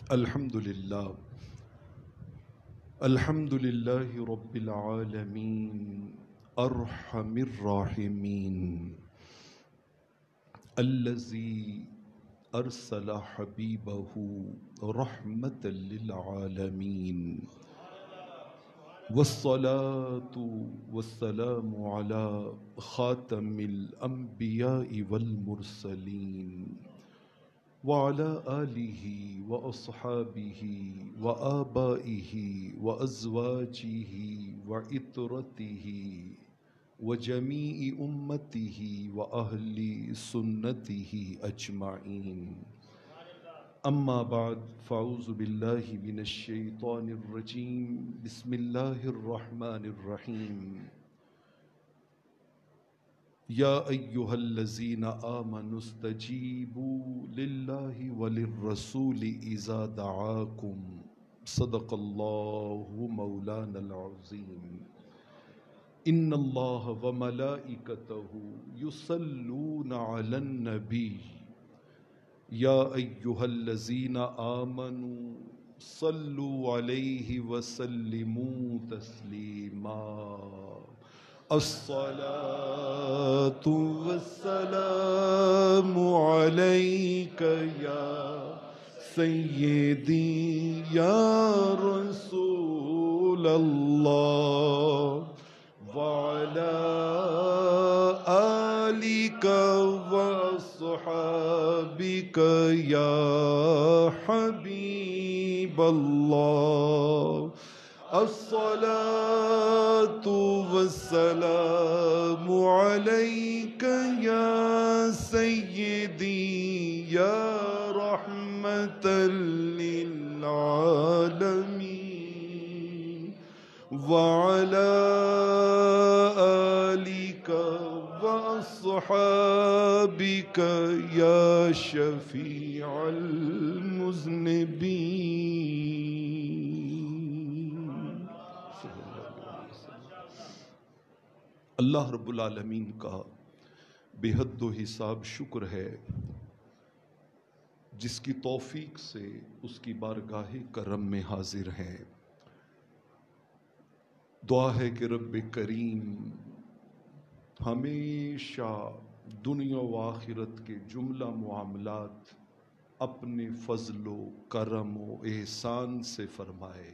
الحمد للہ الحمد للہ رب العالمین ارحم الراحمین الذی ارسل حبیبہ رحمۃ للعالمین والصلاة والسلام علی خاتم الانبیاء والمرسلین وعلى آلہ وأصحابہ وآبائہ وأزواجہ وعطرتہ وجمیع امتہ وأہل سنتہ اجمعین اما بعد فاعوذ باللہ من الشیطان الرجیم بسم اللہ الرحمن الرحیم یا ایہا الذین آمنوا استجیبوا للہ وللرسول اذا دعاکم صدق اللہ مولانا العظیم ان اللہ وملائکتہ یصلون علی النبی یا ایہا الذین آمنوا صلوا علیہ وسلموا تسلیما الصلاة والسلام عليك يا سيدي يا رسول الله وعلى آلك وأصحابك يا حبيب الله الصلاة والسلام عليك يا سيدي يا رحمة للعالمين وعلى آلك وأصحابك يا شفيع المذنبين. اللہ رب العالمین کا بے حد و حساب شکر ہے جس کی توفیق سے اس کی بارگاہ کرم میں حاضر ہیں. دعا ہے کہ رب کریم ہمیشہ دنیا و آخرت کے جملہ معاملات اپنے فضل و کرم و احسان سے فرمائے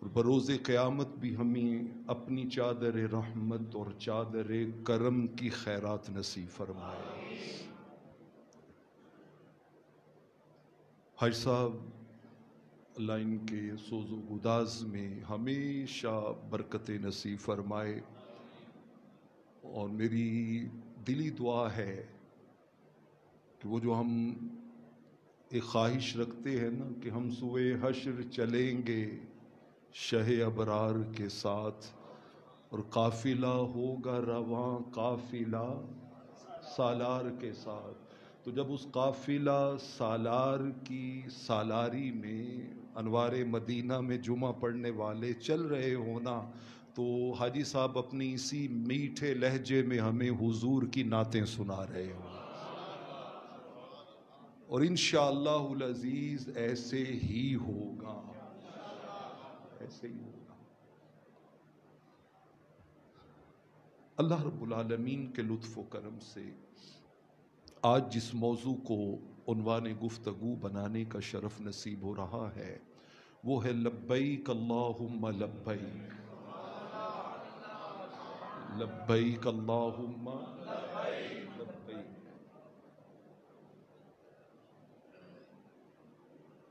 اور بروز قیامت بھی ہمیں اپنی چادر رحمت اور چادر کرم کی خیرات نصیب فرمائے. حاج صاحب اللہ ان کے سوز و گداز میں ہمیشہ برکت نصیب فرمائے اور میری دلی دعا ہے کہ وہ جو ہم ایک خواہش رکھتے ہیں نا کہ ہم سوئے حشر چلیں گے شہ ابرار کے ساتھ اور قافلہ ہوگا رواں قافلہ سالار کے ساتھ، تو جب اس قافلہ سالار کی سالاری میں انوار مدینہ میں جمعہ پڑھنے والے چل رہے ہونا تو حاجی صاحب اپنی اسی میٹھے لہجے میں ہمیں حضور کی نعتیں سنا رہے ہوں اور انشاءاللہ العزیز ایسے ہی ہوگا، ایسے ہی ہوگا. اللہ رب العالمین کے لطف و کرم سے آج جس موضوع کو عنوان گفتگو بنانے کا شرف نصیب ہو رہا ہے وہ ہے لبیک اللہم لبیک، لبیک اللہم لبیک.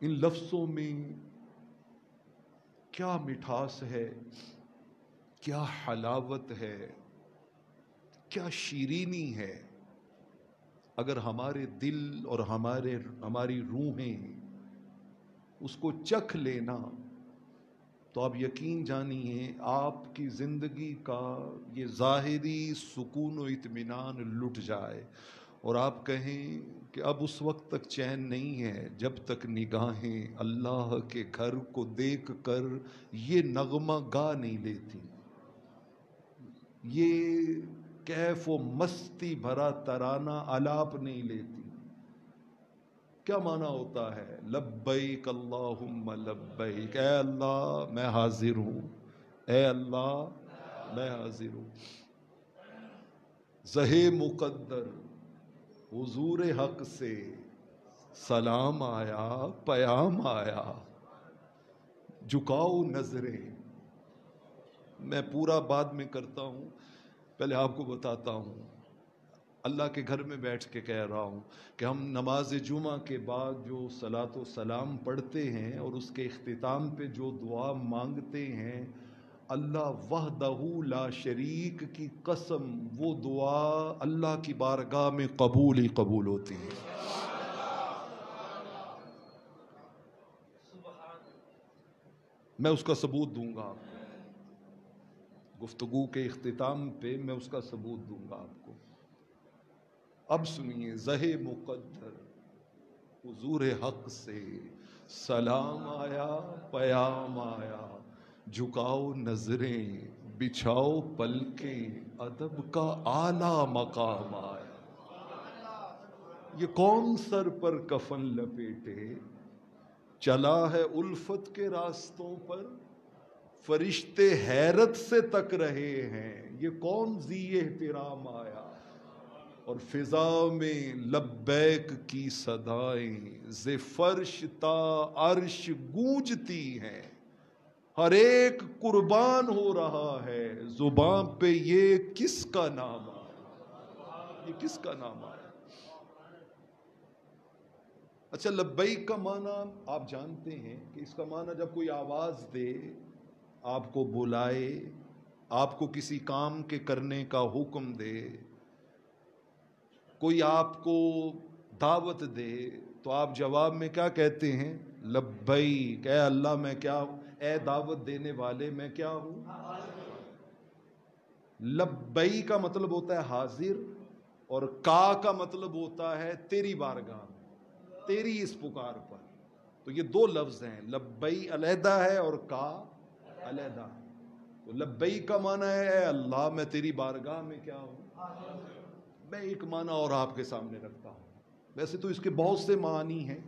ان لفظوں میں کیا مٹھاس ہے، کیا حلاوت ہے، کیا شیرینی ہے. اگر ہمارے دل اور ہماری روحیں اس کو چکھ لینا تو آپ یقین جانیے آپ کی زندگی کا یہ ظاہری سکون و اطمینان لٹ جائے اور آپ کہیں کہ اب اس وقت تک چین نہیں ہے جب تک نگاہیں اللہ کے گھر کو دیکھ کر یہ نغمہ گا نہیں لیتی، یہ کیف و مستی بھرا ترانہ آلاپ نہیں لیتی. کیا معنی ہوتا ہے؟ لبیک اللہم لبیک، اے اللہ میں حاضر ہوں، اے اللہ میں حاضر ہوں۔ زہے مقدر حضور حق سے سلام آیا، پیام آیا، جھکاؤ نظریں۔ میں پورا بعد میں کرتا ہوں، پہلے آپ کو بتاتا ہوں۔ اللہ کے گھر میں بیٹھ کے کہہ رہا ہوں کہ ہم نماز جمعہ کے بعد جو صلاۃ و سلام پڑھتے ہیں اور اس کے اختتام پہ جو دعا مانگتے ہیں، اللہ وحدہ لا شریک کی قسم وہ دعا اللہ کی بارگاہ میں قبول ہی قبول ہوتی ہے۔ میں اس کا ثبوت دوں گا آپ کو، گفتگو کے اختتام پہ میں اس کا ثبوت دوں گا آپ کو۔ اب سنیے، زہے مقدر حضور حق سے سلام آیا، پیام آیا، جھکاؤ نظریں، بچھاؤ پلکیں، ادب کا اعلیٰ مقام آیا۔ یہ کون سر پر کفن لپیٹے چلا ہے الفت کے راستوں پر، فرشتے حیرت سے تک رہے ہیں، یہ کون ذی احترام آیا۔ اور فضا میں لبیک کی صدائیں ز فرش تا عرش گونجتی ہیں، ہر ایک قربان ہو رہا ہے، زباں پہ یہ کس کا نام آیا، یہ کس کا نام آیا۔ اچھا، لبیک کا معنی آپ جانتے ہیں کہ اس کا معنی جب کوئی آواز دے، آپ کو بلائے، آپ کو کسی کام کے کرنے کا حکم دے، کوئی آپ کو دعوت دے، تو آپ جواب میں کیا کہتے ہیں؟ لبیک، اے اللہ میں کیا ہوں، اے دعوت دینے والے میں کیا ہوں۔ لبیک کا مطلب ہوتا ہے حاضر، اور کا مطلب ہوتا ہے تیری بارگاہ، تیری اس پکار پر۔ تو یہ دو لفظ ہیں، لبیک علیحدہ ہے اور کا علیحدہ ہے۔ تو لبیک کا معنی ہے اے اللہ میں تیری بارگاہ میں کیا ہوں۔ میں ایک معنی اور آپ کے سامنے رکھتا ہوں، ویسے تو اس کے بہت سے معنی ہیں۔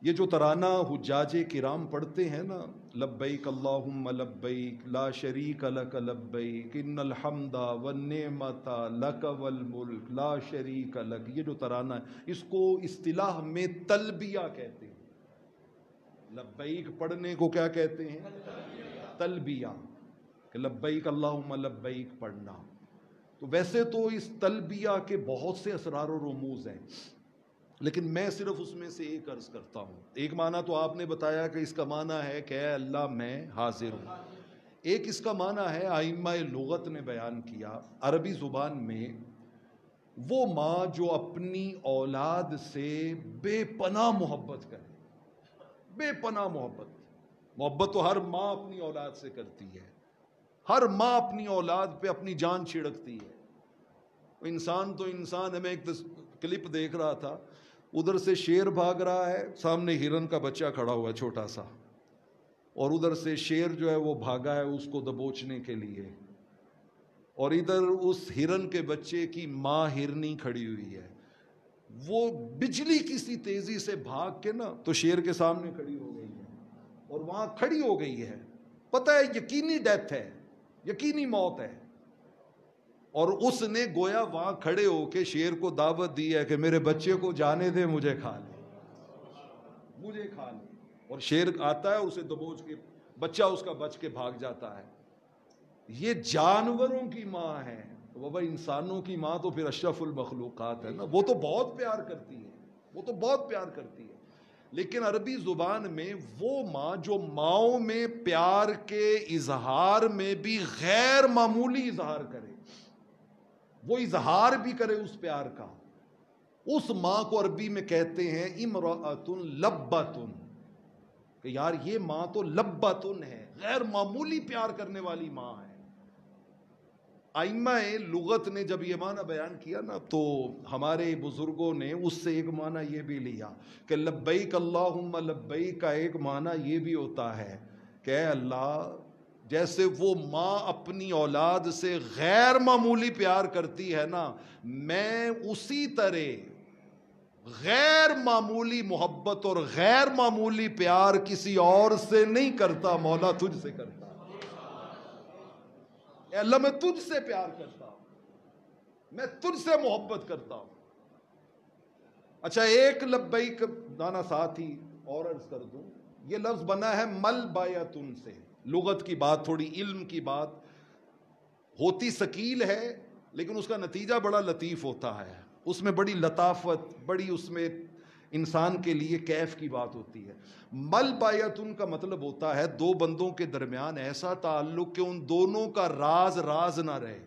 یہ جو ترانہ حجاج کرام پڑھتے ہیں نا، لبیک اللہم لبیک لا شریک لک لبیک ان الحمد والنعمت لک والملک لا شریک لک، یہ جو ترانہ ہے اس کو اصطلاح میں تلبیہ کہتے ہیں۔ لبیک پڑھنے کو کیا کہتے ہیں؟ تلبیہ، کہ لبیک اللہم لبیک پڑھنا۔ تو ویسے تو اس تلبیہ کے بہت سے اسرار و رموز ہیں، لیکن میں صرف اس میں سے ایک عرض کرتا ہوں۔ ایک معنی تو آپ نے بتایا کہ اس کا معنی ہے کہ اے اللہ میں حاضر ہوں۔ ایک اس کا معنی ہے ائمہ لغت نے بیان کیا، عربی زبان میں وہ ماں جو اپنی اولاد سے بے پناہ محبت کرے، بے پناہ محبت تو ہر ماں اپنی اولاد سے کرتی ہے، ہر ماں اپنی اولاد پہ اپنی جان چھڑکتی ہے۔ انسان تو انسان ہے، میں ایک کلپ دیکھ رہا تھا، ادھر سے شیر بھاگ رہا ہے، سامنے ہرن کا بچہ کھڑا ہوا ہے چھوٹا سا، اور ادھر سے شیر جو ہے وہ بھاگا ہے اس کو دبوچنے کے لیے، اور ادھر اس ہرن کے بچے کی ماں ہرنی کھڑی ہوئی ہے۔ وہ بجلی کسی تیزی سے بھاگ کے نا تو شیر کے سامنے کھڑی ہو گئی ہے، اور وہاں کھڑی ہو گئی ہے، پتہ ہے یقینی ڈیتھ ہے، یقینی موت ہے، اور اس نے گویا وہاں کھڑے ہو کے شیر کو دعوت دی ہے کہ میرے بچے کو جانے دے، مجھے کھا لے، مجھے کھا لے۔ اور شیر آتا ہے اسے دبوچ کے، بچہ اس کا بچ کے بھاگ جاتا ہے۔ یہ جانوروں کی ماں ہے، بابا انسانوں کی ماں تو پھر اشرف المخلوقات ہے نا، وہ تو بہت پیار کرتی ہے، وہ تو بہت پیار کرتی ہے۔ لیکن عربی زبان میں وہ ماں جو ماؤں میں پیار کے اظہار میں بھی غیر معمولی اظہار کرے، وہ اظہار بھی کرے اس پیار کا، اس ماں کو عربی میں کہتے ہیں امرأۃ لبۃ، کہ یار یہ ماں تو لبۃ ہے، غیر معمولی پیار کرنے والی ماں ہے۔ ائمہ لغت نے جب یہ معنی بیان کیا نا تو ہمارے بزرگوں نے اس سے ایک معنی یہ بھی لیا کہ لبیک اللہم لبیک کا ایک معنی یہ بھی ہوتا ہے کہ اے اللہ، جیسے وہ ماں اپنی اولاد سے غیر معمولی پیار کرتی ہے نا، میں اسی طرح غیر معمولی محبت اور غیر معمولی پیار کسی اور سے نہیں کرتا، مولا تجھ سے کرتا۔ اے اللہ میں تجھ سے پیار کرتا ہوں، میں تجھ سے محبت کرتا ہوں۔ اچھا ایک لبیک دانا ساتھ ہی اور عرض کر دوں، یہ لفظ بنا ہے مل بایتن سے، لغت کی بات، تھوڑی علم کی بات ہوتی ثقیل ہے لیکن اس کا نتیجہ بڑا لطیف ہوتا ہے، اس میں بڑی لطافت، بڑی اس میں انسان کے لیے کیف کی بات ہوتی ہے۔ مل بایتن کا مطلب ہوتا ہے دو بندوں کے درمیان ایسا تعلق کہ ان دونوں کا راز راز نہ رہے۔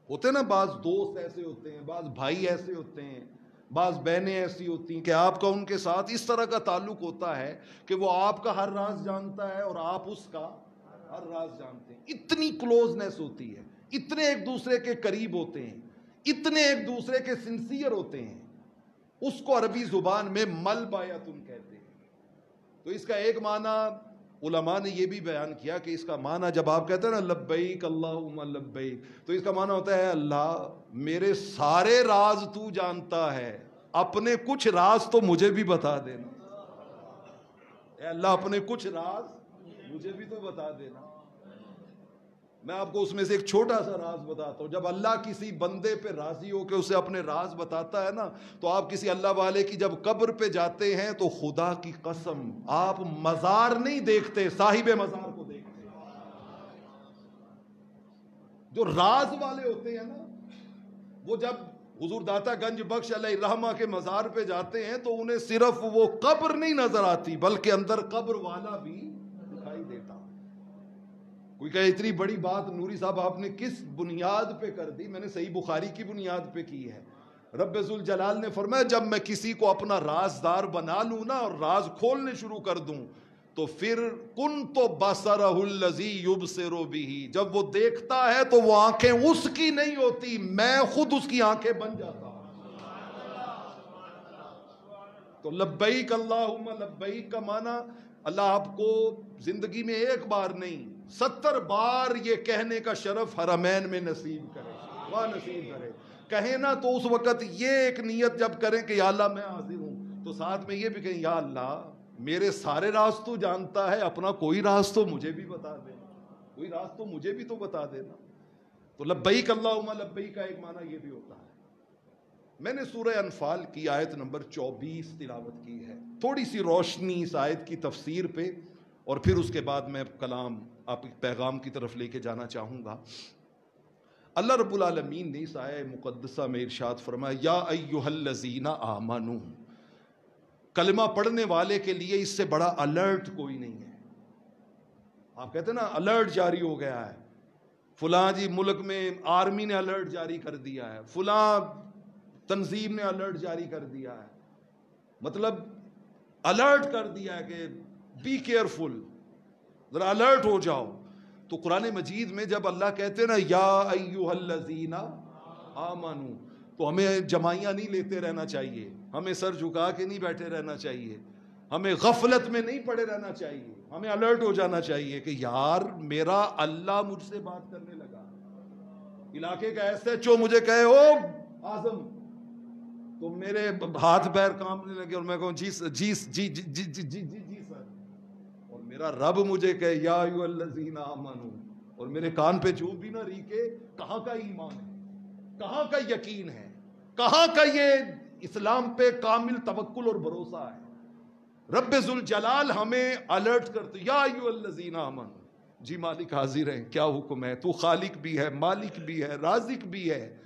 ہوتے نا بعض دوست ایسے ہوتے ہیں، بعض بھائی ایسے ہوتے ہیں، بعض بہنیں ایسی ہوتی ہیں کہ آپ کا ان کے ساتھ اس طرح کا تعلق ہوتا ہے کہ وہ آپ کا ہر راز جانتا ہے اور آپ اس کا ہر راز جانتے ہیں۔ اتنی کلوزنس ہوتی ہے، اتنے ایک دوسرے کے قریب ہوتے ہیں، اتنے ایک دوسرے کے سنسیئر ہوتے ہیں، اس کو عربی زبان میں مل بایتن کہتے ہیں۔ تو اس کا ایک معنی علماء نے یہ بھی بیان کیا کہ اس کا معنی جب آپ کہتے ہیں نا لبیک اللہم لبیک، تو اس کا معنی ہوتا ہے اللہ میرے سارے راز تو جانتا ہے، اپنے کچھ راز تو مجھے بھی بتا دینا۔ اے اللہ اپنے کچھ راز مجھے بھی تو بتا دینا۔ میں آپ کو اس میں سے ایک چھوٹا سا راز بتاتا ہوں۔ جب اللہ کسی بندے پہ راضی ہو کے اسے اپنے راز بتاتا ہے نا، تو آپ کسی اللہ والے کی جب قبر پہ جاتے ہیں تو خدا کی قسم آپ مزار نہیں دیکھتے، صاحب مزار کو دیکھتے ہیں۔ جو راز والے ہوتے ہیں نا، وہ جب حضور داتا گنج بخش علیہ الرحمہ کے مزار پہ جاتے ہیں تو انہیں صرف وہ قبر نہیں نظر آتی بلکہ اندر قبر والا بھی دکھائی دیتا۔ کوئی کہے اتنی بڑی بات نوری صاحب آپ نے کس بنیاد پہ کر دی؟ میں نے صحیح بخاری کی بنیاد پہ کی ہے۔ رب ذوالجلال نے فرمایا جب میں کسی کو اپنا رازدار بنا لوں نا اور راز کھولنے شروع کر دوں تو پھر کنت بصرہ الذی یبصر بہ، جب وہ دیکھتا ہے تو وہ آنکھیں اس کی نہیں ہوتی، میں خود اس کی آنکھیں بن جاتا ہوں۔ تو لبیک اللہم لبیک کا معنی اللہ آپ کو زندگی میں ایک بار نہیں 70 بار یہ کہنے کا شرف حرمین میں نصیب کرے، واہ نصیب کرے۔ کہیں نا تو اس وقت یہ ایک نیت جب کریں کہ یا اللہ میں حاضر ہوں، تو ساتھ میں یہ بھی کہیں یا اللہ میرے سارے راز تو جانتا ہے، اپنا کوئی راز تو مجھے بھی بتا دینا، کوئی راز تو مجھے بھی تو بتا دینا۔ تو لبیک اللہم لبیک کا ایک معنی یہ بھی ہوتا ہے۔ میں نے سورہ انفال کی آیت نمبر 24 تلاوت کی ہے، تھوڑی سی روشنی اس آیت کی تفسیر پہ، اور پھر اس کے بعد میں کلام آپ پیغام کی طرف لے کے جانا چاہوں گا۔ اللہ رب العالمین نے اس آیہ مقدسہ میں ارشاد فرمایا یا ایھا الذین آمنوا، کلمہ پڑھنے والے کے لیے اس سے بڑا الرٹ کوئی نہیں ہے۔ آپ کہتے ہیں نا الرٹ جاری ہو گیا ہے، فلاں جی ملک میں آرمی نے الرٹ جاری کر دیا ہے، فلاں تنظیم نے الرٹ جاری کر دیا ہے، مطلب الرٹ کر دیا ہے کہ بی کیئرفل، ذرا الرٹ ہو جاؤ۔ تو قرآن مجید میں جب اللہ کہتے ہیں نا یا ایھا الذین آمنوا، تو ہمیں جمائیاں نہیں لیتے رہنا چاہیے، ہمیں سر جھکا کے نہیں بیٹھے رہنا چاہیے، ہمیں غفلت میں نہیں پڑے رہنا چاہیے، ہمیں الرٹ ہو جانا چاہیے کہ یار میرا اللہ مجھ سے بات کرنے لگا۔ علاقے کا ایس ایچ او مجھے کہے او اعظم، تو میرے ہاتھ پیر کانپنے لگے اور میں کہوں جی جی جی جی جی جی جی جی سر، اور میرا رب مجھے کہے یا ایھا الذین آمنوا، اور میرے کان پہ چوب بھی نہ ری کہ کہاں کا ایمان ہے، کہاں کا یقین ہے، کہاں کا یہ اسلام پہ کامل توکل اور بھروسہ ہے۔ رب ذوالجلال ہمیں الرٹ کرتے یا ایھا الذین آمنوا، جی مالک حاضر ہیں، کیا حکم ہے، تو خالق بھی ہے، مالک بھی ہے، رازق بھی ہے،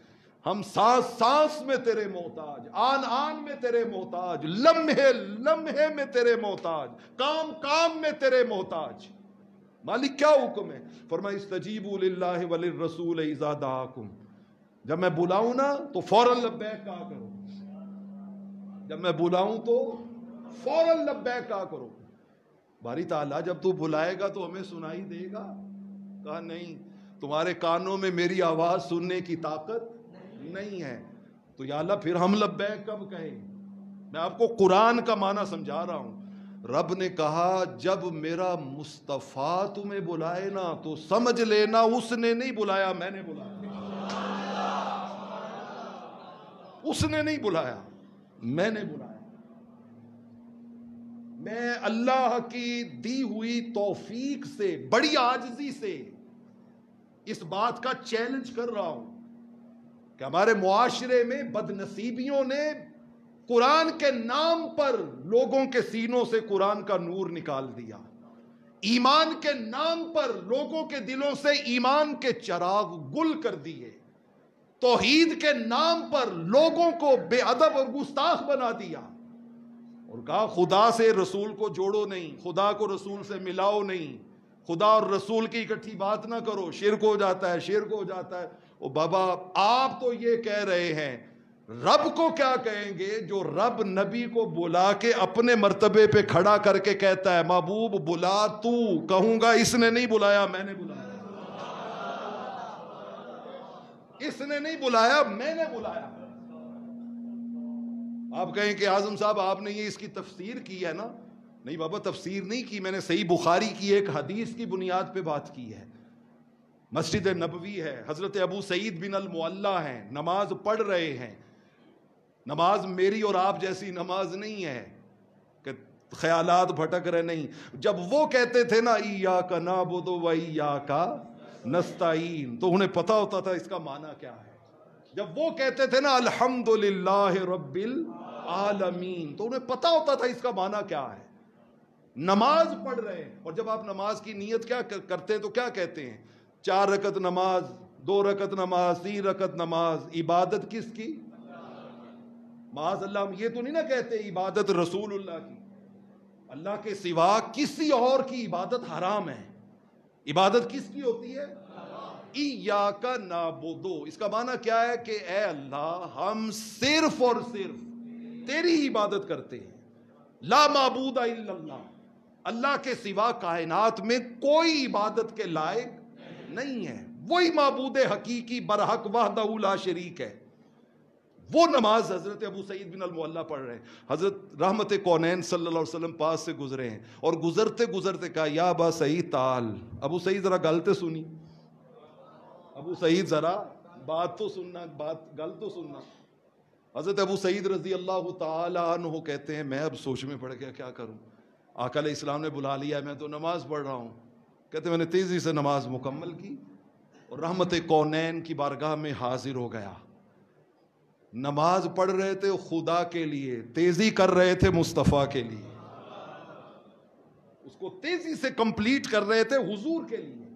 ہم سانس سانس میں تیرے محتاج، آن آن میں تیرے محتاج، لمحے لمحے میں تیرے محتاج، کام کام میں تیرے محتاج۔ مالک کیا حکم ہے؟ فرمایا استجیبوا للہ وللرسول اذا دعاکم، جب میں بلاؤں نا تو فوراً لبیک کہا کرو، جب میں بلاؤں تو فوراً لبیک کہا کرو۔ باری تعالیٰ جب تو بلائے گا تو ہمیں سنائی دے گا؟ کہا نہیں، تمہارے کانوں میں میری آواز سننے کی طاقت نہیں ہے، تو یا اللہ پھر ہم لبیک کب کہیں؟ میں آپ کو قرآن کا معنی سمجھا رہا ہوں۔ رب نے کہا جب میرا مصطفیٰ تمہیں بلائے نا تو سمجھ لینا اس نے نہیں بلایا، میں نے بلایا، اس نے نہیں بلایا۔ میں نے بلایا. میں اللہ کی دی ہوئی توفیق سے بڑی عاجزی سے اس بات کا چیلنج کر رہا ہوں کہ ہمارے معاشرے میں بد نصیبیوں نے قرآن کے نام پر لوگوں کے سینوں سے قرآن کا نور نکال دیا. ایمان کے نام پر لوگوں کے دلوں سے ایمان کے چراغ گل کر دیے. توحید کے نام پر لوگوں کو بے ادب اور گستاخ بنا دیا اور کہا خدا سے رسول کو جوڑو نہیں, خدا کو رسول سے ملاؤ نہیں, خدا اور رسول کی اکٹھی بات نہ کرو, شرک ہو جاتا ہے, شرک ہو جاتا ہے. او بابا, آپ تو یہ کہہ رہے ہیں, رب کو کیا کہیں گے جو رب نبی کو بلا کے اپنے مرتبے پہ کھڑا کر کے کہتا ہے محبوب بلا تو, کہوں گا اس نے نہیں بلایا میں نے بلایا, اس نے نہیں بلایا میں نے بلایا. آپ کہیں کہ اعظم صاحب آپ نے یہ اس کی تفسیر کی ہے نا. نہیں بابا, تفسیر نہیں کی میں نے, صحیح بخاری کی ایک حدیث کی بنیاد پہ بات کی ہے. مسجد نبوی ہے, حضرت ابو سعید بن المعلیٰ ہیں, نماز پڑھ رہے ہیں. نماز میری اور آپ جیسی نماز نہیں ہے کہ خیالات بھٹک رہے, نہیں. جب وہ کہتے تھے نا ایاک نعبد و ایاک نستعین, تو انہیں پتا ہوتا تھا اس کا معنی کیا ہے. جب وہ کہتے تھے نا الحمدللہ رب العالمین, تو انہیں پتا ہوتا تھا اس کا معنی کیا ہے. نماز پڑھ رہے ہیں, اور جب آپ نماز کی نیت کیا کرتے ہیں تو کیا کہتے ہیں, 4 رکعت نماز, 2 رکعت نماز, 3 رکعت نماز, عبادت کس کی؟ معاذ اللہ, ہم یہ تو نہیں نا کہتے عبادت رسول اللہ کی. اللہ کے سوا کسی اور کی عبادت حرام ہے. عبادت کس کی ہوتی ہے؟ ایاک نعبد. اس کا معنی کیا ہے کہ اے اللہ ہم صرف اور صرف تیری عبادت کرتے ہیں. لا معبود الا اللہ, اللہ کے سوا کائنات میں کوئی عبادت کے لائق نہیں ہے. وہی معبود حقیقی برحق وحدہ لا شریک ہے. وہ نماز حضرت ابو سعید بن المعلیٰ پڑھ رہے ہیں. حضرت رحمت کونین صلی اللہ علیہ وسلم پاس سے گزرے ہیں, اور گزرتے گزرتے کہا یا ابا سعید تعال. ابو سعید ذرا گل تو سنی, ابو سعید ذرا بات تو سننا, بات گل تو سننا. حضرت ابو سعید رضی اللہ تعالی عنہ کہتے ہیں میں اب سوچ میں پڑ گیا کیا کروں. آقا علیہ السلام نے بلا لیا, میں تو نماز پڑھ رہا ہوں. کہتے میں نے تیزی سے نماز مکمل کی اور رحمت کونین کی بارگاہ میں حاضر ہو گیا. نماز پڑھ رہے تھے خدا کے لیے, تیزی کر رہے تھے مصطفیٰ کے لیے, اس کو تیزی سے کمپلیٹ کر رہے تھے حضور کے لیے.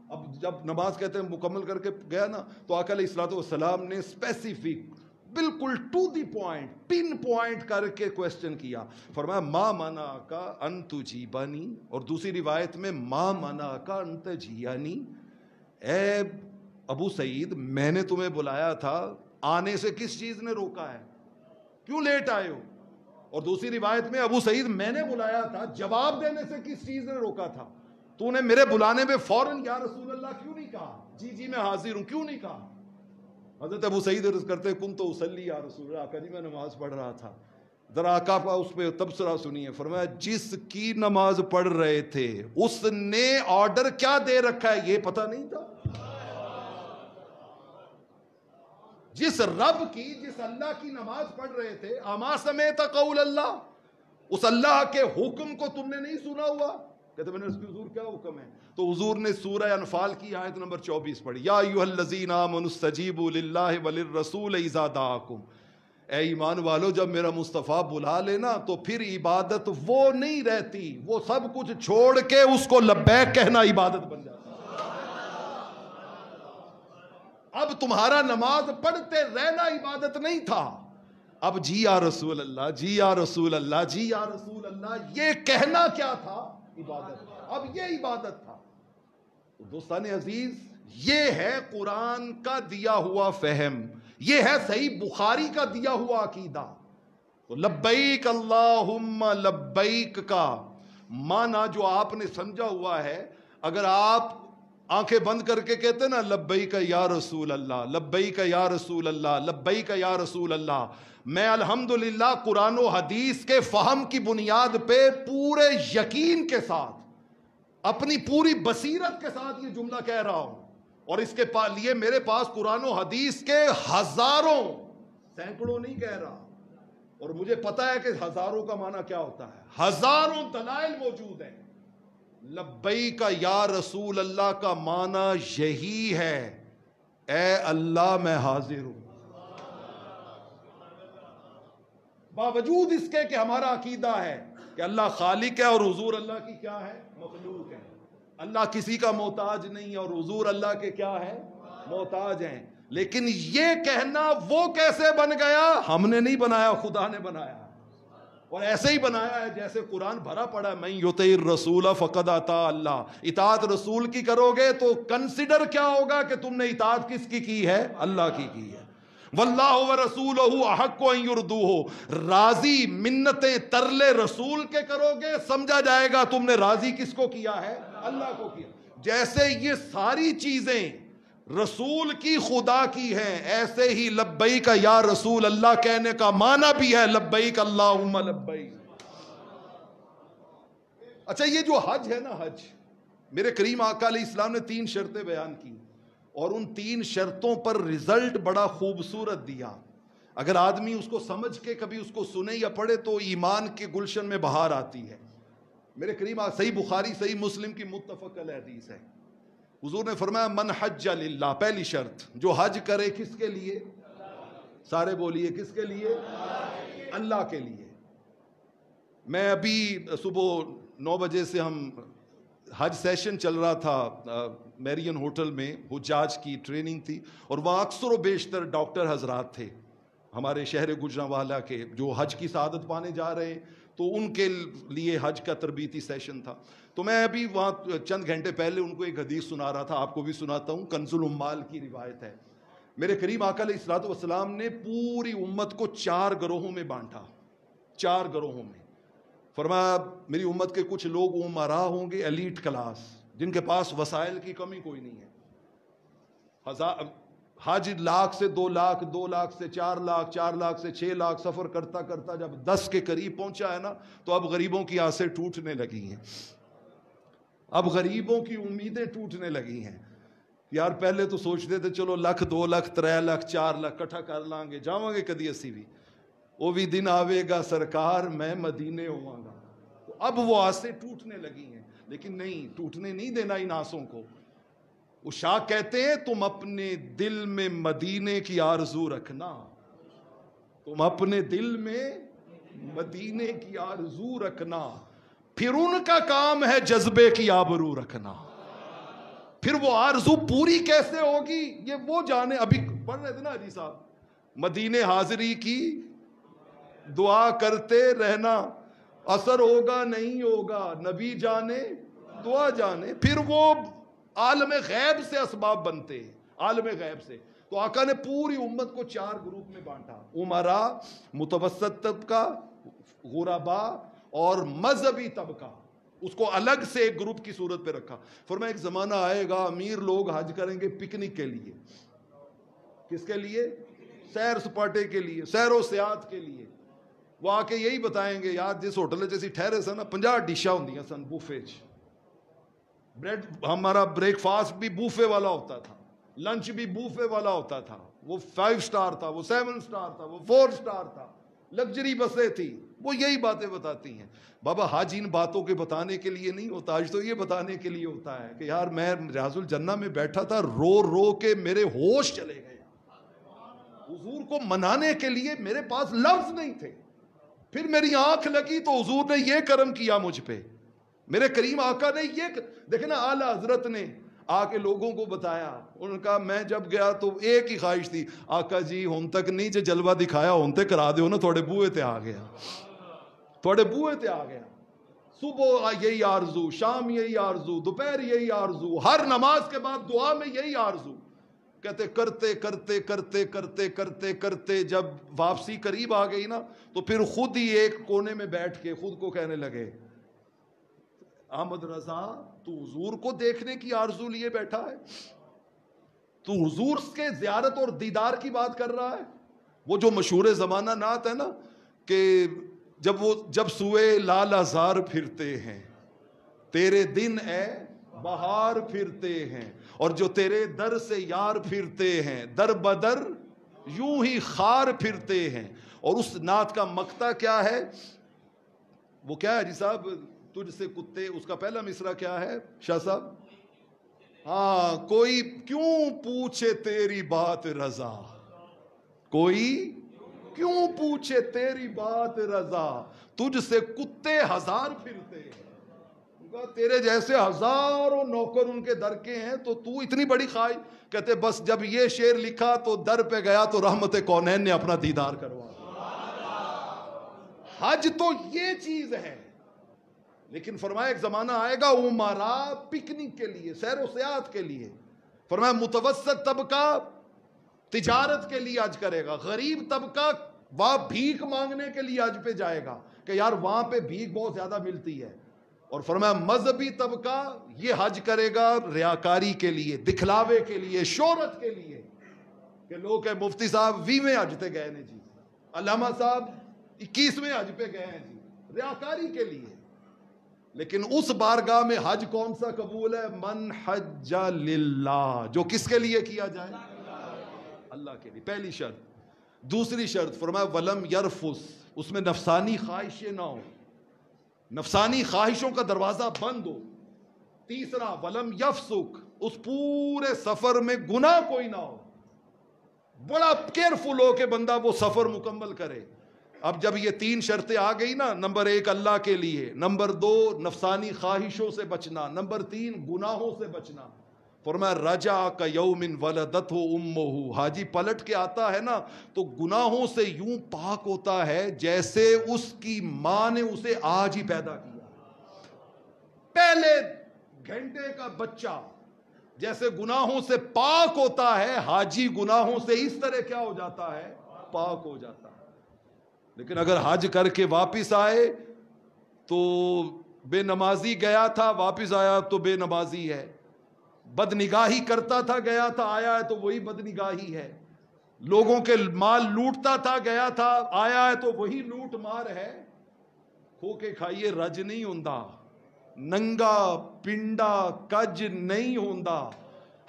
اب جب نماز کہتے ہیں مکمل کر کے گیا نا, تو آقا علیہ الصلوۃ والسلام نے اسپیسیفک بالکل to the point, pinpoint کر کے کوشچن کیا. فرمایا ما منعک ان تجیبنی, اور دوسری روایت میں ما منعک ان تجیانی. اے ابو سعید میں نے تمہیں بلایا تھا, آنے سے کس چیز نے روکا ہے, کیوں لیٹ آئے ہو؟ اور دوسری روایت میں ابو سعید میں نے بلایا تھا, جواب دینے سے کس چیز نے روکا تھا؟ تو نے میرے بلانے میں فوراً یا رسول اللہ کیوں نہیں کہا, جی جی میں حاضر ہوں کیوں نہیں کہا؟ حضرت ابو سعید عرض کرتے کن تو اسلی یا رسول اللہ, آقا جی میں نماز پڑھ رہا تھا. ذرا آقا کا اس پہ تبصرہ سنیے. فرمایا جس کی نماز پڑھ رہے تھے اس نے آرڈر کیا دے رکھا ہے یہ پتہ نہیں تھا. جس رب کی, جس اللہ کی نماز پڑھ رہے تھے, اما سمیت قول اللہ, اس اللہ کے حکم کو تم نے نہیں سنا ہوا؟ کہتے میں نے اس کی حضور کیا حکم ہے؟ تو حضور نے سورہ انفال کی آیت نمبر 24 پڑھی, یا ایھا الذین آمنوا استجیبوا للہ وللرسول اذا دعاکم. اے ایمان والو جب میرا مصطفیٰ بلا لینا تو پھر عبادت وہ نہیں رہتی, وہ سب کچھ چھوڑ کے اس کو لبیک کہنا عبادت بن جاتا. اب تمہارا نماز پڑھتے رہنا عبادت نہیں تھا, اب جی یا رسول اللہ, جی یا رسول اللہ, جی یا رسول اللہ یہ کہنا کیا تھا؟ عبادت. اب یہ عبادت تھا. تو دوستان عزیز, یہ ہے قرآن کا دیا ہوا فہم, یہ ہے صحیح بخاری کا دیا ہوا عقیدہ. تو لبیک اللہم لبیک کا معنی جو آپ نے سمجھا ہوا ہے, اگر آپ آنکھیں بند کر کے کہتے نا لبیک یا رسول اللہ, لبیک یا رسول اللہ, لبیک یا رسول اللہ, میں الحمدللہ قرآن و حدیث کے فہم کی بنیاد پہ پورے یقین کے ساتھ, اپنی پوری بصیرت کے ساتھ یہ جملہ کہہ رہا ہوں, اور اس کے لیے میرے پاس قرآن و حدیث کے ہزاروں, سینکڑوں نہیں کہہ رہا, اور مجھے پتا ہے کہ ہزاروں کا معنی کیا ہوتا ہے، ہزاروں دلائل موجود ہیں۔ لبیک یا رسول اللہ کا معنی یہی ہے، اے اللہ میں حاضر ہوں۔ باوجود اس کے کہ ہمارا عقیدہ ہے کہ اللہ خالق ہے اور حضور اللہ کی کیا ہے، مخلوق ہے، اللہ کسی کا محتاج نہیں ہے اور حضور اللہ کے کیا ہے، محتاج ہیں، لیکن یہ کہنا وہ کیسے بن گیا؟ ہم نے نہیں بنایا، خدا نے بنایا، اور ایسے ہی بنایا ہے جیسے قرآن بھرا پڑا ہے، من یطع الرسول فقد اطاع اللہ۔ اطاعت رسول کی کرو گے تو کنسیڈر کیا ہوگا کہ تم نے اطاعت کس کی ہے؟ اللہ کی ہے۔ واللہ ورسولہ احق ان یرضوہ، راضی منتیں ترلے رسول کے کرو گے سمجھا جائے گا تم نے راضی کس کو کیا ہے؟ اللہ کو کیا۔ جیسے یہ ساری چیزیں رسول کی خدا کی ہیں، ایسے ہی لبیک یا رسول اللہ کہنے کا معنی بھی ہے لبیک اللہم لبیک۔ اچھا، یہ جو حج ہے نا، حج میرے کریم آقا علیہ السلام نے 3 شرطیں بیان کی، اور ان 3 شرطوں پر رزلٹ بڑا خوبصورت دیا۔ اگر آدمی اس کو سمجھ کے کبھی اس کو سنے یا پڑھے تو ایمان کے گلشن میں بہار آتی ہے۔ میرے کریم آقا، صحیح بخاری صحیح مسلم کی متفق علیہ حدیث ہے، حضور نے فرمایا من حج للہ، پہلی شرط جو حج کرے کس کے لیے؟ سارے بولیے کس کے لیے؟ اللہ کے لیے۔ میں ابھی صبح 9 بجے سے ہم حج سیشن چل رہا تھا میرین ہوٹل میں، حجاج کی ٹریننگ تھی، اور وہاں اکثر و بیشتر ڈاکٹر حضرات تھے ہمارے شہر گجرانوالہ کے جو حج کی سعادت پانے جا رہے ہیں، تو ان کے لیے حج کا تربیتی سیشن تھا۔ تو میں ابھی وہاں چند گھنٹے پہلے ان کو ایک حدیث سنا رہا تھا، آپ کو بھی سناتا ہوں، کنز العمال کی روایت ہے۔ میرے کریم آقا علیہ الصلوۃ والسلام نے پوری امت کو 4 گروہوں میں بانٹا، 4 گروہوں میں۔ فرمایا میری امت کے کچھ لوگ امراء ہوں گے، ایلیٹ کلاس، جن کے پاس وسائل کی کمی کوئی نہیں ہے، حج 1 لاکھ سے 2 لاکھ، 2 لاکھ سے 4 لاکھ، 4 لاکھ سے 6 لاکھ سفر کرتا کرتا جب 10 کے قریب پہنچا ہے نا، تو اب غریبوں کی آسیں ٹوٹنے لگی ہیں، اب غریبوں کی امیدیں ٹوٹنے لگی ہیں۔ یار پہلے تو سوچتے تھے چلو 1 لاکھ 2 لاکھ 3 لاکھ 4 لاکھ کٹھا کر لیں گے، جاواں گے کدی اسی بھی، وہ بھی دن آوے گا سرکار میں مدینے ہوواں گا۔ تو اب وہ آسیں ٹوٹنے لگی ہیں، لیکن نہیں، ٹوٹنے نہیں دینا ان آسوں کو۔ وہ شاہ کہتے ہیں تم اپنے دل میں مدینے کی آرزو رکھنا، تم اپنے دل میں مدینے کی آرزو رکھنا، پھر ان کا کام ہے جذبے کی آبرو رکھنا۔ پھر وہ آرزو پوری کیسے ہوگی یہ وہ جانے۔ ابھی پڑھ رہے تھے نا حجی صاحب، مدینے حاضری کی دعا کرتے رہنا، اثر ہوگا نہیں ہوگا نبی جانے دعا جانے۔ پھر وہ عالم غیب سے اسباب بنتے ہیں، عالم غیب سے۔ تو آقا نے پوری امت کو 4 گروپ میں بانٹا، امراء، متوسط طبقہ، غرباء اور مذہبی طبقہ، اس کو الگ سے ایک گروپ کی صورت پہ رکھا۔ فرمایا ایک زمانہ آئے گا امیر لوگ حج کریں گے پکنک کے لیے۔ کس کے لیے؟ سیر سپاٹے کے لیے، سیر و سیاحت کے لیے۔ وہ آ کے یہی بتائیں گے یار جس ہوٹل جیسی ٹھہرے سن 50 ڈشاں ہوندیاں سن بوفے چ، بریڈ ہمارا بریک فاسٹ بھی بوفے والا ہوتا تھا، لنچ بھی بوفے والا ہوتا تھا، وہ 5 سٹار تھا، وہ 7 سٹار تھا، وہ 4 سٹار تھا، لگژری بسیں تھی۔ وہ یہی باتیں بتاتی ہیں۔ بابا حج ان باتوں کے بتانے کے لیے نہیں ہوتا، حج تو یہ بتانے کے لیے ہوتا ہے کہ یار میں ریاض الجنہ میں بیٹھا تھا، رو رو کے میرے ہوش چلے گئے، حضور کو منانے کے لیے میرے پاس لفظ نہیں تھے، پھر میری آنکھ لگی تو حضور نے یہ کرم کیا مجھ پہ، میرے کریم آقا نے یہ دیکھیں نا، اعلی حضرت نے آ کے لوگوں کو بتایا۔ انہوں نے کہا میں جب گیا تو ایک ہی خواہش تھی، آقا جی ہن تک نہیں جو جلوہ دکھایا ہن تے کرا دیو نا، تھوڑے بوئے تے آ گیا، تھوڑے بوئے تے آ گیا۔ صبح یہی آرزو، شام یہی آرزو، دوپہر یہی آرزو، ہر نماز کے بعد دعا میں یہی آرزو۔ کہتے کرتے کرتے کرتے کرتے کرتے کرتے جب واپسی قریب آ گئی نا، تو پھر خود ہی ایک کونے میں بیٹھ کے خود کو کہنے لگے احمد رضا تو حضور کو دیکھنے کی آرزو لیے بیٹھا ہے، تو حضور کے زیارت اور دیدار کی بات کر رہا ہے۔ وہ جو مشہور زمانہ نعت ہے نا کہ جب سوئے لال ازار پھرتے ہیں تیرے دن اے بہار پھرتے ہیں، اور جو تیرے در سے یار پھرتے ہیں در بدر یوں ہی خار پھرتے ہیں، اور اس نعت کا مقطع کیا ہے؟ وہ کیا ہے جی صاحب؟ تجھ سے کتے، اس کا پہلا مصرع کیا ہے شاہ صاحب؟ ہاں، کوئی کیوں پوچھے تیری بات رضا، کوئی کیوں پوچھے تیری بات رضا، تجھ سے کتے ہزار پھرتے، تیرے جیسے ہزاروں نوکر ان کے در کے ہیں، تو اتنی بڑی خواہش؟ کہتے بس جب یہ شعر لکھا تو در پہ گیا تو رحمت کونین نے اپنا دیدار کروا دیا۔ حج تو یہ چیز ہے، لیکن فرمایا ایک زمانہ آئے گا عمرا پکنک کے لیے، سیر و سیاحت کے لیے، فرمایا متوسط طبقہ تجارت کے لیے حج کرے گا، غریب طبقہ وہاں بھیک مانگنے کے لیے حج پہ جائے گا کہ یار وہاں پہ بھیک بہت زیادہ ملتی ہے، اور فرمایا مذہبی طبقہ یہ حج کرے گا ریاکاری کے لیے، دکھلاوے کے لیے، شہرت کے لیے، کہ لوگ کہ مفتی صاحب 20ویں حج پہ گئے ہیں جی، علامہ صاحب 21ویں حج پہ گئے ہیں جی، ریاکاری کے لیے۔ لیکن اس بارگاہ میں حج کون سا قبول ہے؟ من حج للہ، جو کس کے لیے کیا جائے؟ اللہ کے لیے، پہلی شرط۔ دوسری شرط فرمایا ولم یرفس، اس میں نفسانی خواہشیں نہ ہو، نفسانی خواہشوں کا دروازہ بند ہو۔ تیسرا ولم یفسق، اس پورے سفر میں گناہ کوئی نہ ہو، بڑا کیئرفل ہو کہ بندہ وہ سفر مکمل کرے۔ اب جب یہ 3 شرطیں آ گئی نا، نمبر 1 اللہ کے لیے، نمبر 2 نفسانی خواہشوں سے بچنا، نمبر 3 گناہوں سے بچنا، فرمایا رجع کا یوم ولدتہ امہ، حاجی پلٹ کے آتا ہے نا تو گناہوں سے یوں پاک ہوتا ہے جیسے اس کی ماں نے اسے آج ہی پیدا کیا، پہلے گھنٹے کا بچہ جیسے گناہوں سے پاک ہوتا ہے، حاجی گناہوں سے اس طرح کیا ہو جاتا ہے؟ پاک ہو جاتا ہے۔ لیکن اگر حج کر کے واپس آئے تو بے نمازی گیا تھا، واپس آیا تو بے نمازی ہے، بد نگاہی کرتا تھا گیا تھا، آیا ہے تو وہی بد نگاہی ہے، لوگوں کے مال لوٹتا تھا گیا تھا، آیا ہے تو وہی لوٹ مار ہے۔ کھو کے کھائیے رج نہیں ہوندا، ننگا پنڈا کج نہیں ہوندا،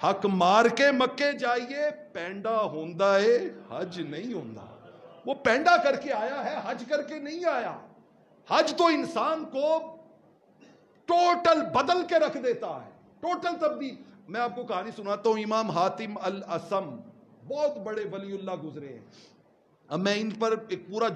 حق مار کے مکے جائیے پینڈا ہوندا ہے حج نہیں ہوندا۔ وہ پینڈا کر کے آیا ہے، حج کر کے نہیں آیا۔ حج تو انسان کو ٹوٹل بدل کے رکھ دیتا ہے، ٹوٹل تبدیل۔ میں آپ کو کہانی سناتا ہوں، امام حاتم الاسم بہت بڑے ولی اللہ گزرے ہیں، اب میں ان پر ایک پورا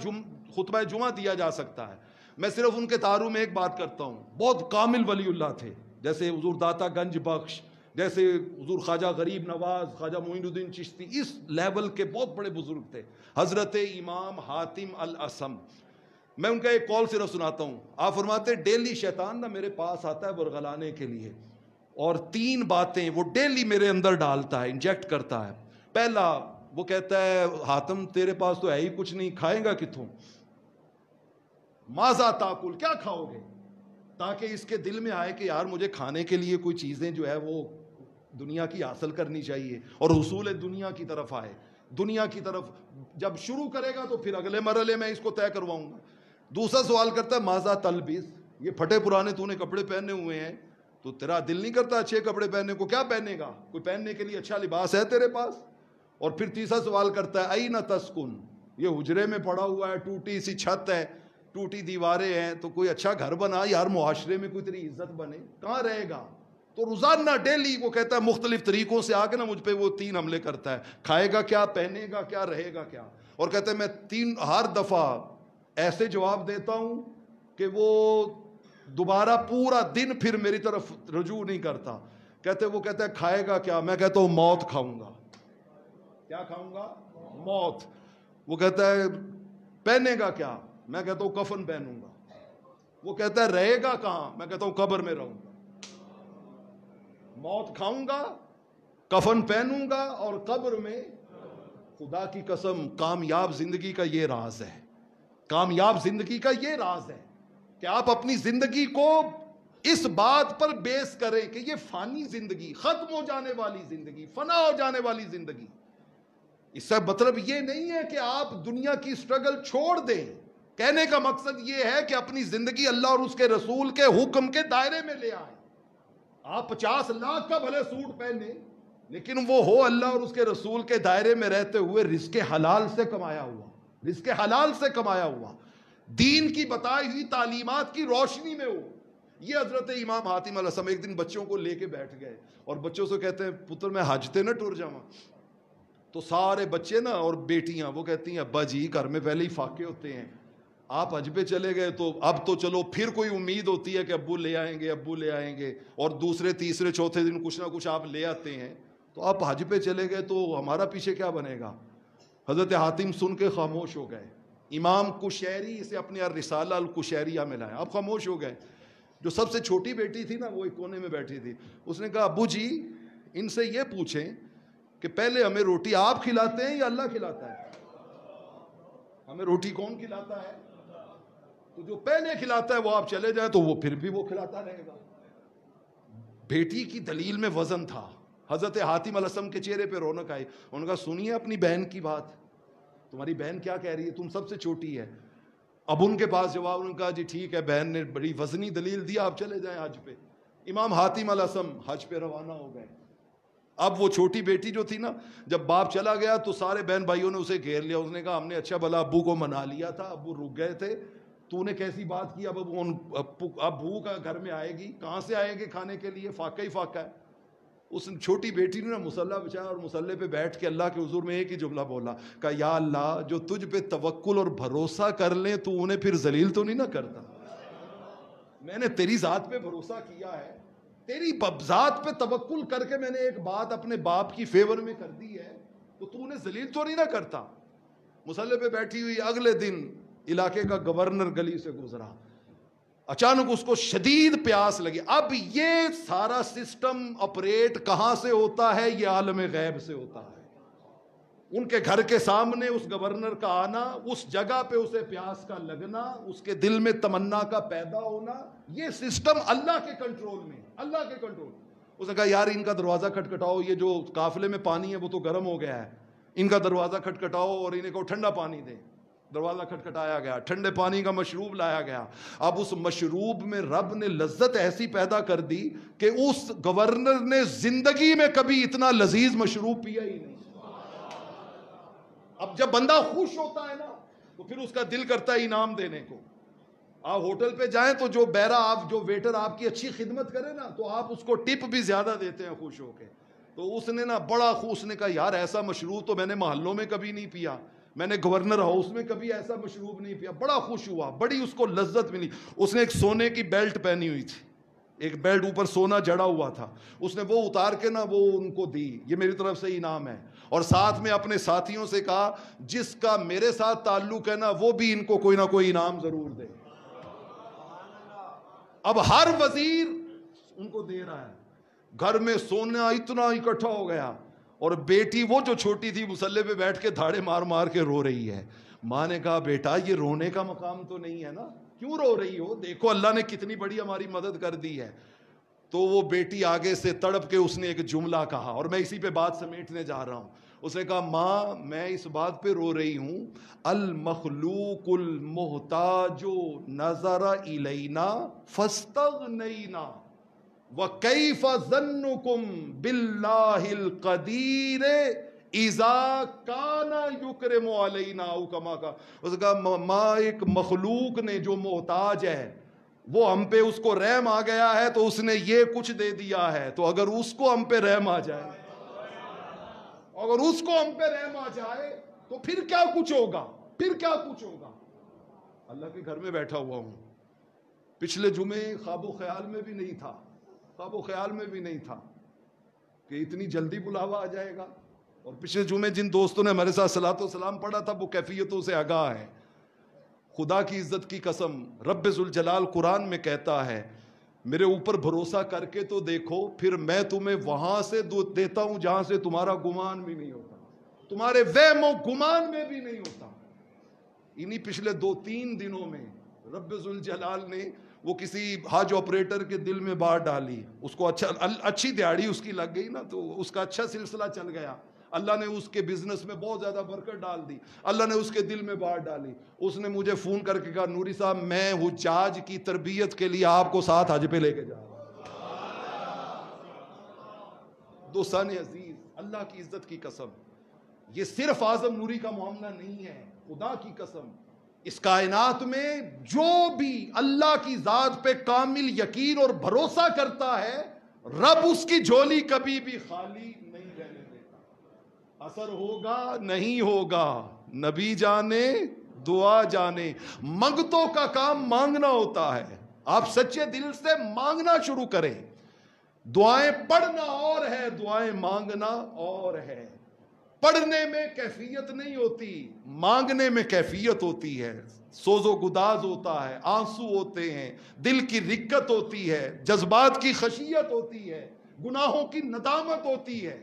خطبہ جمعہ دیا جا سکتا ہے، میں صرف ان کے تعارف میں ایک بات کرتا ہوں۔ بہت کامل ولی اللہ تھے، جیسے حضور داتا گنج بخش، جیسے حضور خواجہ غریب نواز، خواجہ معین الدین چشتی، اس لیول کے بہت بڑے بزرگ تھے حضرت امام حاتم الاسم۔ میں ان کا ایک کال صرف سناتا ہوں۔ آپ فرماتے ڈیلی شیطان نہ میرے پاس آتا ہے ورغلانے کے لیے، اور 3 باتیں وہ ڈیلی میرے اندر ڈالتا ہے، انجیکٹ کرتا ہے۔ پہلا وہ کہتا ہے حاتم تیرے پاس تو ہے ہی کچھ نہیں، کھائیں گا کتوں؟ ماذا تاکل، کیا کھاؤ گے؟ تاکہ اس کے دل میں آئے کہ یار مجھے کھانے کے لیے کوئی چیزیں جو ہے وہ دنیا کی حاصل کرنی چاہیے، اور حصول دنیا کی طرف آئے، دنیا کی طرف جب شروع کرے گا تو پھر اگلے مرحلے میں اس کو طے کرواؤں گا۔ دوسرا سوال کرتا ہے ماذا تلبس، یہ پھٹے پرانے تو نے کپڑے پہنے ہوئے ہیں، تو تیرا دل نہیں کرتا اچھے کپڑے پہننے کو؟ کیا پہنے گا؟ کوئی پہننے کے لیے اچھا لباس ہے تیرے پاس؟ اور پھر تیسرا سوال کرتا ہے این تسکن، یہ حجرے میں پڑا ہوا ہے، ٹوٹی سی چھت ہے، ٹوٹی دیواریں ہیں، تو کوئی اچھا گھر بنا یار، معاشرے میں کوئی تیری عزت بنے، کہاں رہے گا؟ تو روزانہ ڈیلی وہ کہتا ہے مختلف طریقوں سے آ کے نا مجھ پہ وہ 3 حملے کرتا ہے، کھائے گا کیا، پہنے گا کیا، رہے گا کیا، اور کہتا ہے میں 3 ہر دفعہ ایسے جواب دیتا ہوں کہ وہ دوبارہ پورا دن پھر میری طرف رجوع نہیں کرتا۔ وہ کہتا ہے کھائے گا کیا، میں کہتا ہوں موت کھاؤں گا۔ کیا کھاؤں گا؟ موت۔ وہ کہتا ہے پہنے گا کیا، میں کہتا ہوں کفن پہنوں گا۔ وہ کہتا ہے رہے گا کہاں، میں کہتا ہوں قبر میں رہوں گا۔ موت کھاؤں گا، کفن پہنوں گا، اور قبر میں۔ خدا کی قسم کامیاب زندگی کا یہ راز ہے، کامیاب زندگی کا یہ راز ہے کہ آپ اپنی زندگی کو اس بات پر بیس کریں کہ یہ فانی زندگی، ختم ہو جانے والی زندگی، فنا ہو جانے والی زندگی۔ اس سے مطلب یہ نہیں ہے کہ آپ دنیا کی سٹرگل چھوڑ دیں، کہنے کا مقصد یہ ہے کہ اپنی زندگی اللہ اور اس کے رسول کے حکم کے دائرے میں لے آئیں۔ آپ 50 لاکھ کا بھلے سوٹ پہنے، لیکن وہ ہو اللہ اور اس کے رسول کے دائرے میں رہتے ہوئے رزق حلال سے کمایا ہوا، رزق حلال سے کمایا ہوا، دین کی بتائی ہوئی تعلیمات کی روشنی میں ہو۔ یہ حضرت امام حاتم علیہ السلام ایک دن بچوں کو لے کے بیٹھ گئے اور بچوں سے کہتے ہیں پتر میں حج تے نہ ٹر جاواں، تو سارے بچے نا اور بیٹیاں وہ کہتی ہیں ابا جی گھر میں پہلے ہی فاقے ہوتے ہیں، آپ حج پہ چلے گئے تو اب تو چلو پھر کوئی امید ہوتی ہے کہ ابو لے آئیں گے، ابو لے آئیں گے، اور دوسرے تیسرے چوتھے دن کچھ نہ کچھ آپ لے آتے ہیں، تو آپ حج پہ چلے گئے تو ہمارا پیچھے کیا بنے گا؟ حضرت حاتم سن کے خاموش ہو گئے۔ امام کشیری اسے اپنے الرسالہ الکشیریہ میں لائے، آپ خاموش ہو گئے۔ جو سب سے چھوٹی بیٹی تھی نا وہ ایک کونے میں بیٹھی تھی، اس نے کہا ابو جی ان سے یہ پوچھیں کہ پہلے ہمیں روٹی آپ کھلاتے ہیں یا اللہ کھلاتا ہے؟ ہمیں روٹی کون کھلاتا ہے؟ تو جو پہلے کھلاتا ہے وہ آپ چلے جائیں تو وہ پھر بھی وہ کھلاتا رہے گا۔ بیٹی کی دلیل میں وزن تھا۔ حضرت حاتم علیہ السلام کے چہرے پہ رونق آئی، انہوں نے کہا سنیے اپنی بہن کی بات، تمہاری بہن کیا کہہ رہی ہے، تم سب سے چھوٹی ہے۔ اب ان کے پاس جواب، انہوں نے کہا جی ٹھیک ہے، بہن نے بڑی وزنی دلیل دی، آپ چلے جائیں حج پہ۔ امام حاتم علیہ السلام حج پہ روانہ ہو گئے۔ اب وہ چھوٹی بیٹی جو تھی نا، جب باپ چلا گیا تو سارے بہن بھائیوں نے اسے گھیر لیا، اس نے کہا ہم نے اچھا بھلا ابو کو منا لیا تھا، ابو رک گئے تھے، تو نے کیسی بات کی، اب ابو کا گھر میں آئے گی، کہاں سے آئے گے کھانے کے لیے، فاقہ ہی فاقہ ہے۔ اس چھوٹی بیٹی نے مصلی بچھایا اور مصلی پہ بیٹھ کے اللہ کے حضور میں ایک ہی جملہ بولا، کہا یا اللہ جو تجھ پہ توکل اور بھروسہ کر لیں تو انہیں پھر ذلیل تو نہیں نہ کرتا۔ میں نے تیری ذات پہ بھروسہ کیا ہے، تیری ذات پہ توکل کر کے میں نے ایک بات اپنے باپ کی فیور میں کر دی ہے تو تو انہیں ذلیل تو نہیں نہ کرتا۔ مصلی پہ بیٹھی ہوئی اگلے دن علاقے کا گورنر گلی سے گزرا، اچانک اس کو شدید پیاس لگی۔ اب یہ سارا سسٹم آپریٹ کہاں سے ہوتا ہے؟ یہ عالم غیب سے ہوتا ہے۔ ان کے گھر کے سامنے اس گورنر کا آنا، اس جگہ پہ اسے پیاس کا لگنا، اس کے دل میں تمنا کا پیدا ہونا، یہ سسٹم اللہ کے کنٹرول میں، اللہ کے کنٹرول۔ اس نے کہا یار ان کا دروازہ کھٹکھٹاؤ، یہ جو قافلے میں پانی ہے وہ تو گرم ہو گیا ہے، ان کا دروازہ کھٹکھٹاؤ اور انہیں کو ٹھنڈا پانی دے۔ دروازہ کھٹکھٹایا گیا، ٹھنڈے پانی کا مشروب لایا گیا۔ اب اس مشروب میں رب نے لذت ایسی پیدا کر دی کہ اس گورنر نے زندگی میں کبھی اتنا لذیذ مشروب پیا ہی نہیں۔ اب جب بندہ خوش ہوتا ہے نا تو پھر اس کا دل کرتا ہے انعام دینے کو۔ آپ ہوٹل پہ جائیں تو جو بیرا آپ جو ویٹر آپ کی اچھی خدمت کرے نا تو آپ اس کو ٹپ بھی زیادہ دیتے ہیں خوش ہو کے۔ تو اس نے نا بڑا خوش نے کہا یار ایسا مشروب تو میں نے محلوں میں کبھی نہیں پیا، میں نے گورنر ہاؤس میں کبھی ایسا مشروب نہیں پیا۔ بڑا خوش ہوا، بڑی اس کو لذت ملی۔ اس نے ایک سونے کی بیلٹ پہنی ہوئی تھی، ایک بیلٹ اوپر سونا جڑا ہوا تھا، اس نے وہ اتار کے نا وہ ان کو دی، یہ میری طرف سے انعام ہے۔ اور ساتھ میں اپنے ساتھیوں سے کہا جس کا میرے ساتھ تعلق ہے نا وہ بھی ان کو کوئی نہ کوئی انعام ضرور دے۔ اب ہر وزیر ان کو دے رہا ہے، گھر میں سونا اتنا اکٹھا ہو گیا، اور بیٹی وہ جو چھوٹی تھی مصلی پہ بیٹھ کے دھاڑے مار مار کے رو رہی ہے۔ ماں نے کہا بیٹا یہ رونے کا مقام تو نہیں ہے نا، کیوں رو رہی ہو، دیکھو اللہ نے کتنی بڑی ہماری مدد کر دی ہے۔ تو وہ بیٹی آگے سے تڑپ کے اس نے ایک جملہ کہا، اور میں اسی پہ بات سمیٹنے جا رہا ہوں۔ اس نے کہا ماں میں اس بات پہ رو رہی ہوں، المخلوق المحتاج نظر الینا فاستغنینا وَكَيْفَ ظَنُّكُمْ بِاللَّهِ الْقَدِيرِ اِذَا كَانَ يُكْرِمُ عَلَيْنَا او کما کا۔ اس نے کہا ماں ایک مخلوق نے جو محتاج ہے وہ ہم پہ اس کو رحم آ گیا ہے تو اس نے یہ کچھ دے دیا ہے، تو اگر اس کو ہم پہ رحم آ جائے، اگر اس کو ہم پہ رحم آ جائے تو پھر کیا کچھ ہوگا، پھر کیا کچھ ہوگا۔ اللہ کے گھر میں بیٹھا ہوا ہوں، پچھلے جمعے خواب و خیال میں بھی نہیں تھا، خواب و خیال میں بھی نہیں تھا کہ اتنی جلدی بلاوا آ جائے گا۔ اور پچھلے جمعے جن دوستوں نے ہمارے ساتھ صلاۃ و سلام پڑھا تھا وہ کیفیتوں سے آگاہ ہے۔ خدا کی عزت کی قسم، رب ذوالجلال قرآن میں کہتا ہے میرے اوپر بھروسہ کر کے تو دیکھو، پھر میں تمہیں وہاں سے دیتا ہوں جہاں سے تمہارا گمان بھی نہیں ہوتا، تمہارے وہم و گمان میں بھی نہیں ہوتا۔ انہی پچھلے 2-3 دنوں میں رب ذوالجلال نے وہ کسی حج آپریٹر کے دل میں بات ڈالی، اس کو اچھی دیہڑی اس کی لگ گئی نا تو اس کا اچھا سلسلہ چل گیا، اللہ نے اس کے بزنس میں بہت زیادہ برکت ڈال دی، اللہ نے اس کے دل میں بات ڈالی۔ اس نے مجھے فون کر کے کہا نوری صاحب میں حجاج کی تربیت کے لیے آپ کو ساتھ حج پہ لے کے جا رہا ہوں۔ دوستان عزیز، اللہ کی عزت کی قسم، یہ صرف اعظم نوری کا معاملہ نہیں ہے، خدا کی قسم اس کائنات میں جو بھی اللہ کی ذات پہ کامل یقین اور بھروسہ کرتا ہے رب اس کی جھولی کبھی بھی خالی نہیں رہنے دیتا. اثر ہوگا نہیں ہوگا نبی جانے دعا جانے. منگتوں کا کام مانگنا ہوتا ہے. آپ سچے دل سے مانگنا شروع کریں. دعائیں پڑھنا اور ہے, دعائیں مانگنا اور ہے. پڑھنے میں کیفیت نہیں ہوتی, مانگنے میں کیفیت ہوتی ہے. سوز و گداز ہوتا ہے, آنسو ہوتے ہیں, دل کی رقت ہوتی ہے, جذبات کی خشیت ہوتی ہے, گناہوں کی ندامت ہوتی ہے.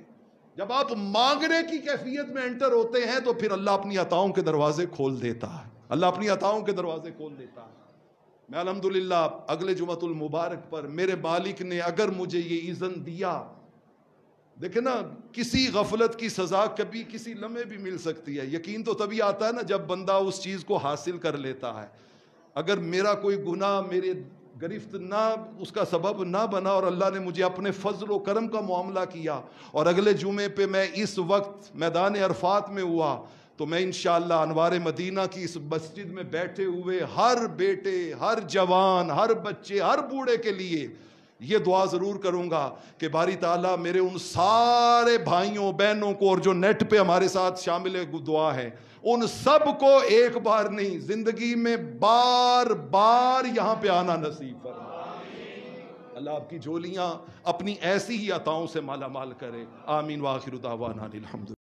جب آپ مانگنے کی کیفیت میں انٹر ہوتے ہیں تو پھر اللہ اپنی عطاؤں کے دروازے کھول دیتا ہے. اللہ اپنی عطاؤں کے دروازے کھول دیتا ہے. میں الحمدللہ اگلے جمعۃ المبارک پر میرے مالک نے اگر مجھے یہ اذن دیا, دیکھیں نا کسی غفلت کی سزا کبھی کسی لمحے بھی مل سکتی ہے. یقین تو تبھی آتا ہے نا جب بندہ اس چیز کو حاصل کر لیتا ہے. اگر میرا کوئی گناہ میرے گرفت نہ اس کا سبب نہ بنا اور اللہ نے مجھے اپنے فضل و کرم کا معاملہ کیا اور اگلے جمعے پہ میں اس وقت میدان عرفات میں ہوا, تو میں انشاءاللہ انوار مدینہ کی اس مسجد میں بیٹھے ہوئے ہر بیٹے, ہر جوان, ہر بچے, ہر بوڑھے کے لیے یہ دعا ضرور کروں گا کہ باری تعالیٰ میرے ان سارے بھائیوں بہنوں کو اور جو نیٹ پہ ہمارے ساتھ شامل دعا ہے ان سب کو ایک بار نہیں زندگی میں بار بار یہاں پہ آنا نصیب فرمائے. اللہ آپ کی جھولیاں اپنی ایسی ہی عطاؤں سے مالا مال کرے. آمین. وآخر دعوانا الحمد.